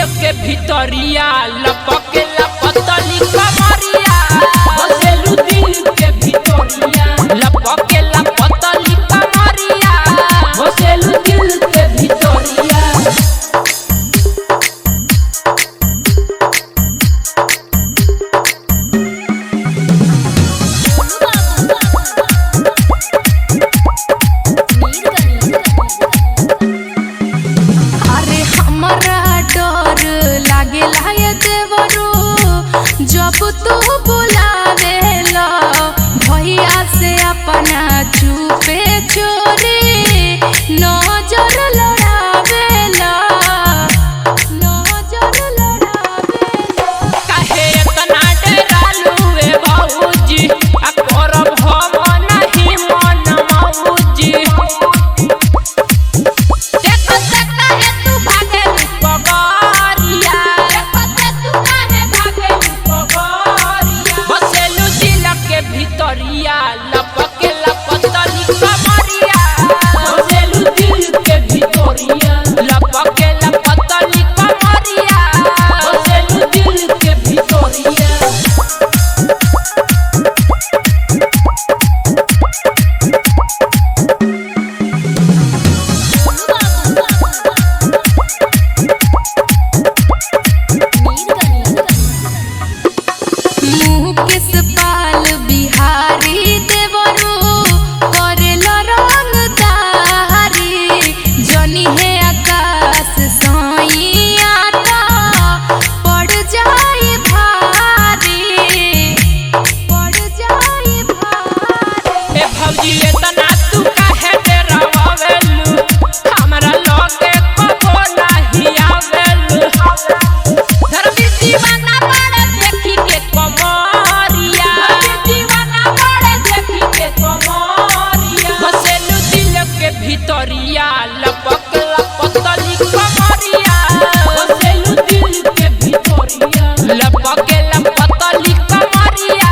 भितरिया लपके लपतली कमरिया बसेलू दिल के भितरिया लपके लपतली कमरिया बसेलू दिल के भितरिया। अरे हमरा डर लागेला ये देवरो जब तू बुलावेला भैया से अपना चुपे चोरी नजर लड़ावेला काहे इतना डरालू ए बाबूजी आ करब हम नहीं मन मौजी भितरिया लपके लपतली कमरिया बसेलू दिल के भितरिया लपके लपतली कमरिया बसेलू दिल के भितरिया। मुकेश पाल बिहारी देवरो करेला रंगदारी जनी है आकाश सोइया पड़ जाए भारी ए भौजी इतना तू काहे डरावेलू हमरा लगे कबो नहीं आवेलू धरती दीवाना बड़े देखी के कमरिया दीवाना बड़े देखी के कमरिया बसेलू दिल के भितरिया लपके लपतली कमरिया बसेलू दिल के भितरिया लपके लपतली कमरिया